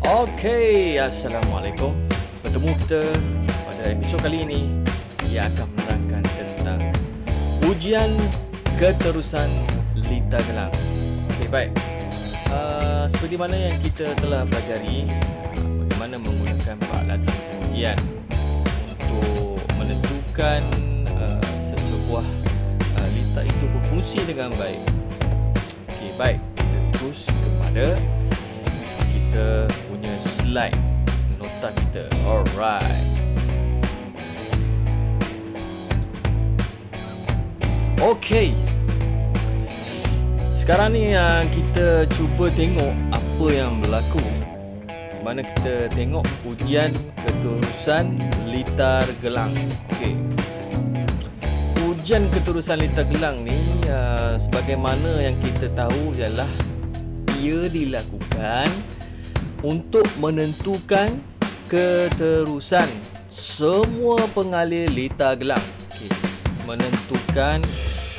Okey, Assalamualaikum. Bertemu kita pada episod kali ini yang akan menerangkan tentang ujian keterusan lita gelang. Okey, baik. Seperti mana yang kita telah pelajari, bagaimana menggunakan peralatan pengujian untuk menentukan sesebuah lita itu berfungsi dengan baik. Okey, baik. Kita terus kepada kita punya slide nota kita. Alright. Okey. Sekarang ni kita cuba tengok apa yang berlaku. Mana kita tengok ujian keterusan litar gelang. Okey. Ujian keterusan litar gelang ni sebagaimana yang kita tahu ialah ia dilakukan untuk menentukan keterusan semua pengalir litar gelang. Okey. Menentukan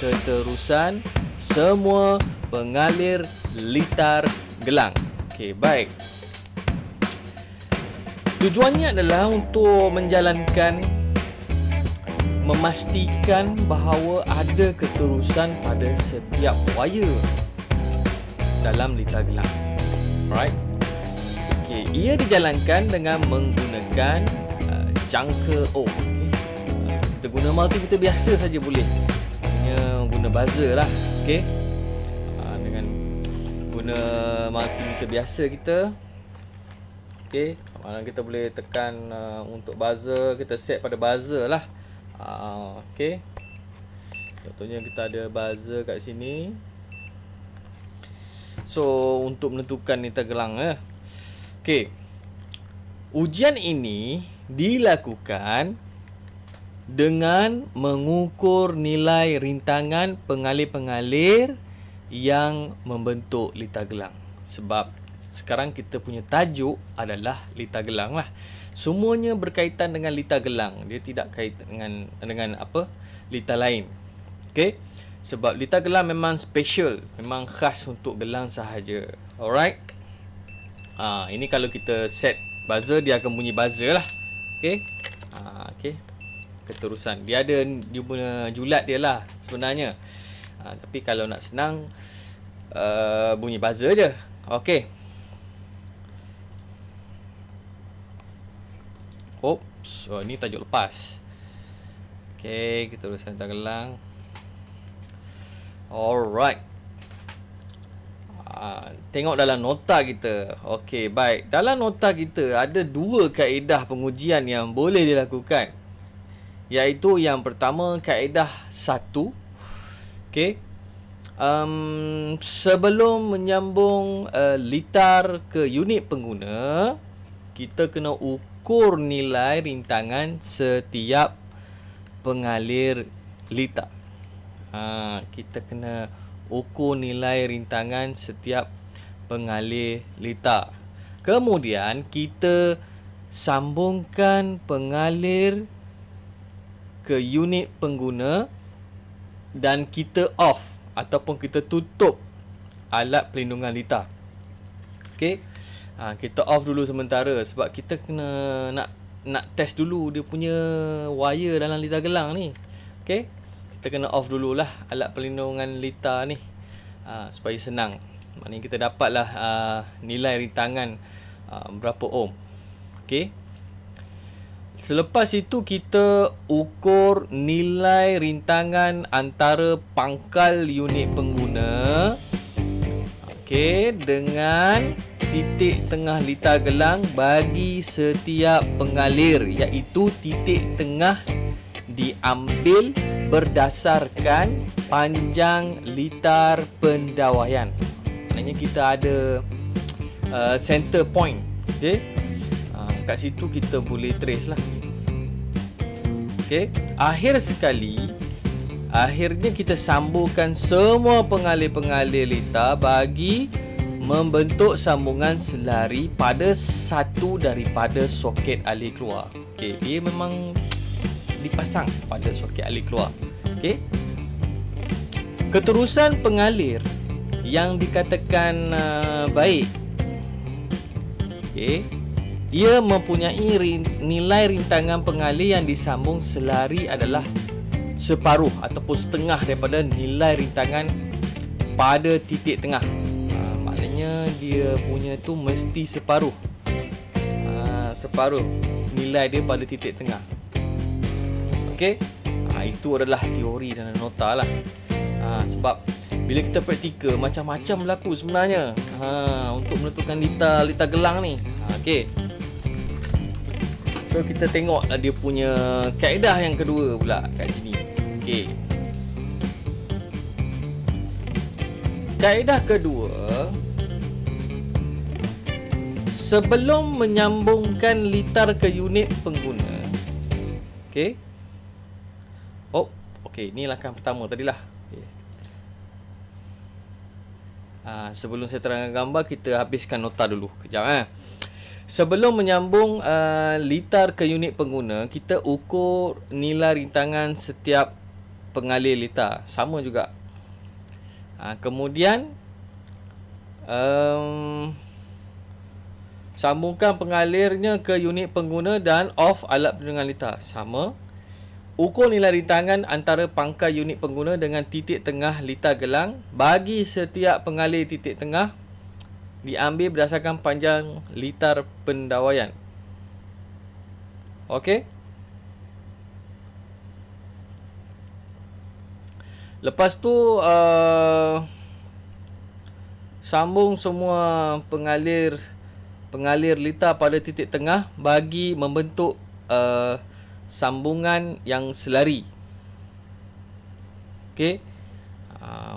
keterusan semua pengalir litar gelang. Okey, baik. Tujuannya adalah untuk memastikan bahawa ada keterusan pada setiap wire dalam litar gelang. Alright. Okey, ia dijalankan dengan menggunakan jangka O. Okey. Kita guna multimeter biasa saja boleh. Hanya guna buzzer lah. Okey. Dengan guna multimeter biasa kita. Okey, mana kita boleh tekan untuk buzzer, kita set pada buzzer lah. Okey. Contohnya kita ada buzzer kat sini. So, untuk menentukan litar gelang Okey. Ujian ini dilakukan dengan mengukur nilai rintangan pengalir-pengalir yang membentuk litar gelang. Sebab sekarang kita punya tajuk adalah litar gelang lah. Semuanya berkaitan dengan litar gelang. Dia tidak kaitan dengan apa? Litar lain. Okey. Sebab litar gelang memang special, memang khas untuk gelang sahaja. Alright. Ini kalau kita set buzzer, dia akan bunyi buzzer lah. Okey. Okey. Keterusan. Dia punya julat dia lah sebenarnya. Tapi kalau nak senang, bunyi buzzer je. Okey. Oops. Oh, ni tajuk lepas. Okey, keterusan litar gelang. Alright. Tengok dalam nota kita. Okey, baik. Dalam nota kita ada dua kaedah pengujian yang boleh dilakukan. Iaitu yang pertama, kaedah 1. Okey. Sebelum menyambung litar ke unit pengguna, kita kena ukur nilai rintangan setiap pengalir litar. Kita kena ukur nilai rintangan setiap pengalir litar. Kemudian kita sambungkan pengalir ke unit pengguna dan kita off ataupun kita tutup alat pelindungan litar. Okey. Kita off dulu sementara sebab kita kena nak test dulu dia punya wire dalam litar gelang ni. Okey. Kita kena off dululah alat pelindungan litar ni supaya senang. Maknanya kita dapatlah nilai rintangan berapa ohm. Okey. Selepas itu kita ukur nilai rintangan antara pangkal unit pengguna dengan titik tengah litar gelang bagi setiap pengalir, iaitu titik tengah diambil berdasarkan panjang litar pendawaian. Maknanya kita ada center point. Okey. Kat situ kita boleh trace lah. Okey. Akhirnya kita sambungkan semua pengalir-pengalir litar bagi membentuk sambungan selari pada satu daripada soket alir keluar. Okey, dia memang dipasang pada soket alir keluar. Okey. Keterusan pengalir yang dikatakan baik Okey. Ia mempunyai nilai rintangan pengalih yang disambung selari adalah separuh ataupun setengah daripada nilai rintangan pada titik tengah. Maknanya dia punya tu mesti separuh. Separuh nilai dia pada titik tengah. Okey. Itu adalah teori dan nota lah. Sebab bila kita praktikal, macam-macam berlaku sebenarnya untuk menentukan lita gelang ni. Okey. So kita tengok dia punya kaedah yang kedua pula kat sini. Okey. Kaedah kedua, sebelum menyambungkan litar ke unit pengguna. Okey. Okey, ni langkah pertama tadilah. Okay. Sebelum saya terangkan gambar, kita habiskan nota dulu. Kejap. Sebelum menyambung litar ke unit pengguna, kita ukur nilai rintangan setiap pengalih litar. Sama juga. Kemudian sambungkan pengalirnya ke unit pengguna dan off alat pelindungan litar. Sama. Ukur nilai rintangan antara pangkal unit pengguna dengan titik tengah litar gelang. Bagi setiap pengalih titik tengah diambil berdasarkan panjang litar pendawaian. Okey. Lepas tu sambung semua pengalir litar pada titik tengah bagi membentuk sambungan yang selari. Okey.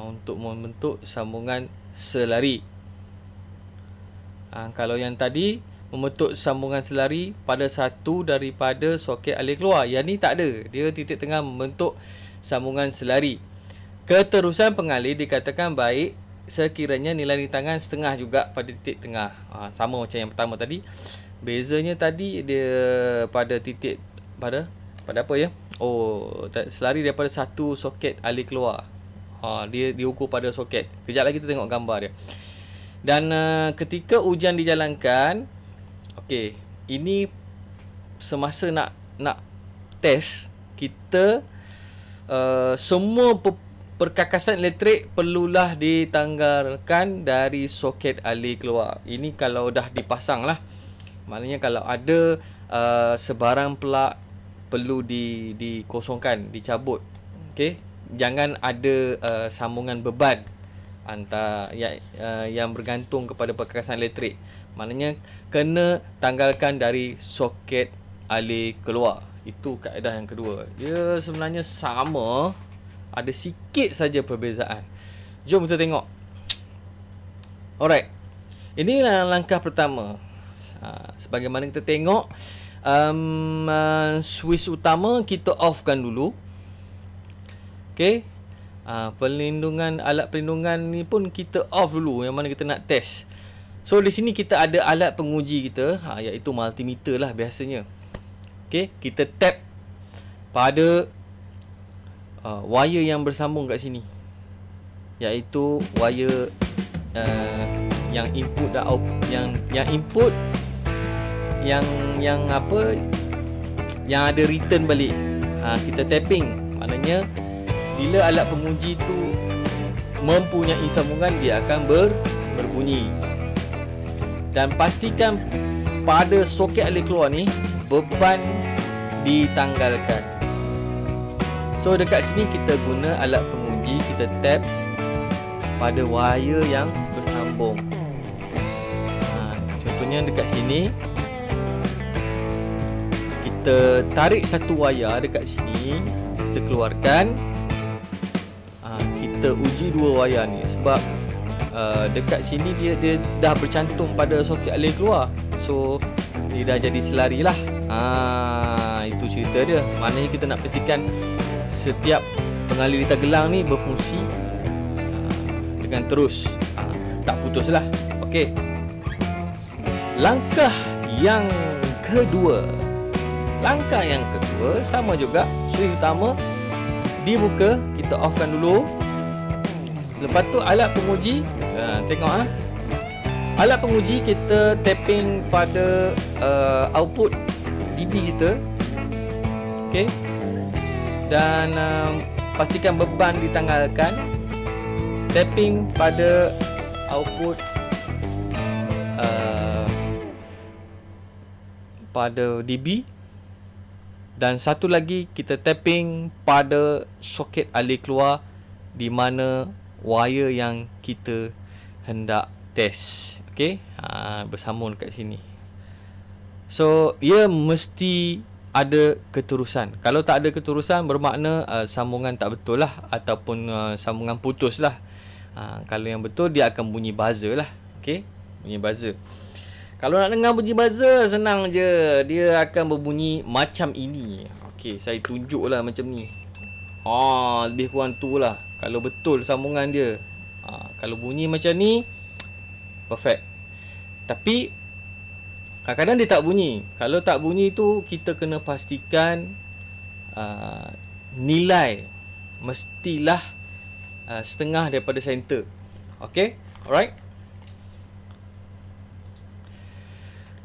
Untuk membentuk sambungan selari. Kalau yang tadi membentuk sambungan selari pada satu daripada soket alih keluar. Yang ni tak ada. Dia titik tengah membentuk sambungan selari. Keterusan pengalih dikatakan baik sekiranya nilai rintangan setengah juga pada titik tengah. Sama macam yang pertama tadi. Bezanya tadi dia pada titik pada apa ya? Selari daripada satu soket alih keluar. Dia diukur pada soket. Kejap lagi kita tengok gambar dia. Dan ketika ujian dijalankan, okey, ini semasa nak test, kita semua perkakasan elektrik perlulah ditanggalkan dari soket alih keluar. Ini kalau dah dipasang lah. Maknanya kalau ada sebarang pelak perlu dikosongkan, dicabut. Okey, jangan ada sambungan beban antara yang bergantung kepada perkakasan elektrik. Maknanya kena tanggalkan dari soket alih keluar. Itu kaedah yang kedua. Dia sebenarnya sama, ada sikit saja perbezaan. Jom kita tengok. Alright. Inilah langkah pertama. Sebagaimana kita tengok, switch utama kita offkan dulu. Okey. Alat pelindungan ni pun kita off dulu, yang mana kita nak test. So di sini kita ada alat penguji kita, iaitu multimeter lah biasanya. Okey, kita tap pada wire yang bersambung kat sini, iaitu wire yang input dan output, yang input yang ada return balik. Kita tapping, maknanya bila alat penguji tu mempunyai sambungan, dia akan berbunyi. Dan pastikan pada soket alih keluar ni beban ditanggalkan. So dekat sini kita guna alat penguji, kita tap pada wire yang bersambung. Contohnya dekat sini kita tarik satu wayar dekat sini, kita keluarkan. Kita uji dua wayar ni sebab dekat sini dia dah bercantum pada soket alih keluar. So dia dah jadi selari lah. Itu cerita dia. Maknanya kita nak pastikan setiap pengalih litar gelang ni berfungsi dengan terus, tak putus lah. Okey. Langkah yang kedua sama juga. Switch utama dibuka, kita offkan dulu. Lepas tu alat penguji, tengok alat penguji kita tapping pada output DB kita. Okey. Dan pastikan beban ditanggalkan. Tapping pada output pada DB. Dan satu lagi kita tapping pada soket alih keluar di mana wire yang kita hendak test. Okey, bersambung dekat sini. So, ia mesti ada keterusan. Kalau tak ada keterusan bermakna sambungan tak betul lah, ataupun sambungan putus lah. Kalau yang betul dia akan bunyi buzzer lah. Okey, bunyi buzzer. Kalau nak dengar bunyi buzzer, senang je. Dia akan berbunyi macam ini. Okey, saya tunjuklah macam ni. Lebih kurang tu lah. Kalau betul sambungan dia. Kalau bunyi macam ni, perfect. Tapi kadang-kadang dia tak bunyi. Kalau tak bunyi tu, kita kena pastikan nilai mestilah setengah daripada center. Okey, alright.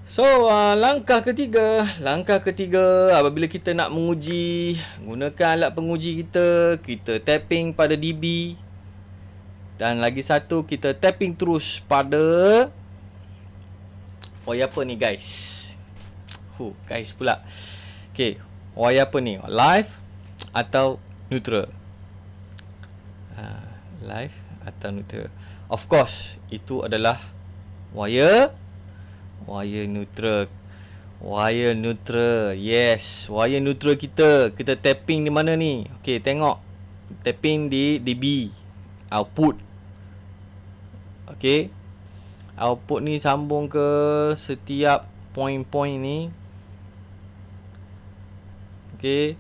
So, langkah ketiga apabila kita nak menguji, gunakan alat penguji kita tapping pada DB. Dan lagi satu, kita tapping terus pada wire apa ni guys? Guys pula. Okay, wire apa ni? Live atau neutral? Live atau neutral? Of course, itu adalah wire neutral. Wire neutral. Yes, wire neutral kita tapping di mana ni? Okey, tengok. Tapping di DB output. Okey. Output ni sambung ke setiap point-point ni. Okey.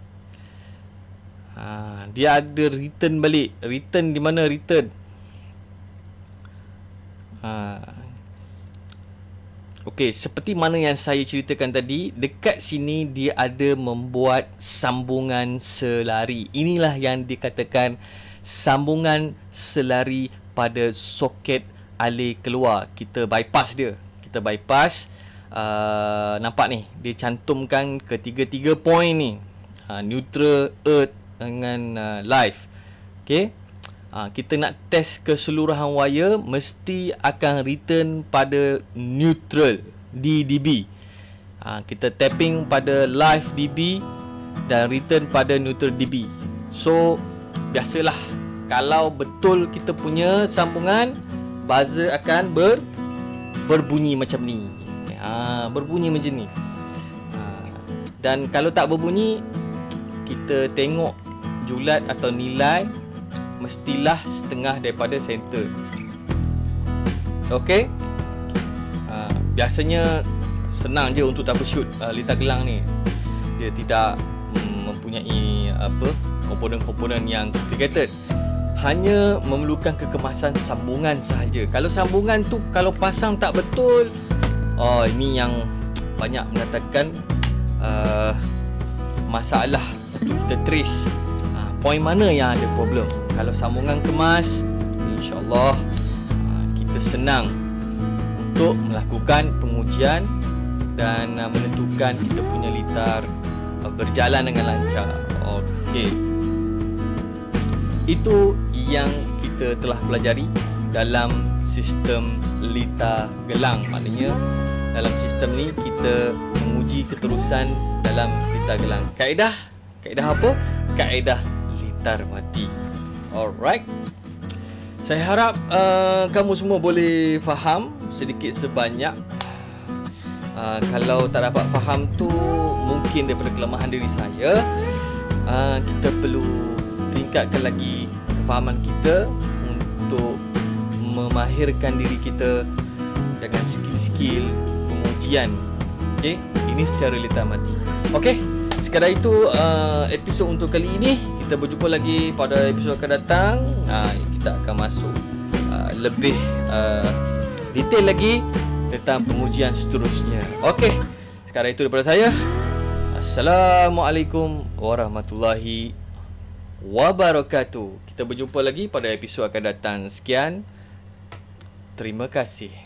Dia ada return balik. Return di mana return? Okey, seperti mana yang saya ceritakan tadi, dekat sini dia ada membuat sambungan selari. Inilah yang dikatakan sambungan selari pada soket alih keluar. Kita bypass dia. Kita bypass. Nampak ni, dia cantumkan ketiga-tiga point ni. Neutral, earth dengan live. Okey. Kita nak test keseluruhan wire, mesti akan return pada neutral di DB. Kita tapping pada live DB dan return pada neutral DB. So, biasalah, kalau betul kita punya sambungan, buzzer akan berbunyi macam ni. Berbunyi macam ni. Dan kalau tak berbunyi, kita tengok julat atau nilai mestilah setengah daripada center. Okey. Biasanya senang je untuk troubleshoot litar gelang ni. Dia tidak mempunyai komponen-komponen yang complicated. Hanya memerlukan kekemasan sambungan sahaja. Kalau sambungan tu kalau pasang tak betul, ini yang banyak mengatakan masalah untuk kita trace point mana yang ada problem. Kalau sambungan kemas, insya-Allah kita senang untuk melakukan pengujian dan menentukan kita punya litar berjalan dengan lancar. Okey. Itu yang kita telah pelajari dalam sistem litar gelang. Maknanya dalam sistem ni kita menguji keterusan dalam litar gelang. Kaedah apa? Kaedah litar mati. Alright. Saya harap kamu semua boleh faham sedikit sebanyak. Kalau tak dapat faham tu mungkin daripada kelemahan diri saya. Kita perlu tingkatkan lagi kefahaman kita untuk memahirkan diri kita dengan skill-skill pengujian. Okey, ini secara litar mati. Okey, sekadar itu episod untuk kali ini. Kita berjumpa lagi pada episod akan datang. Kita akan masuk lebih detail lagi tentang pengujian seterusnya. Okey, sekarang itu daripada saya. Assalamualaikum warahmatullahi wabarakatuh. Kita berjumpa lagi pada episod akan datang. Sekian. Terima kasih.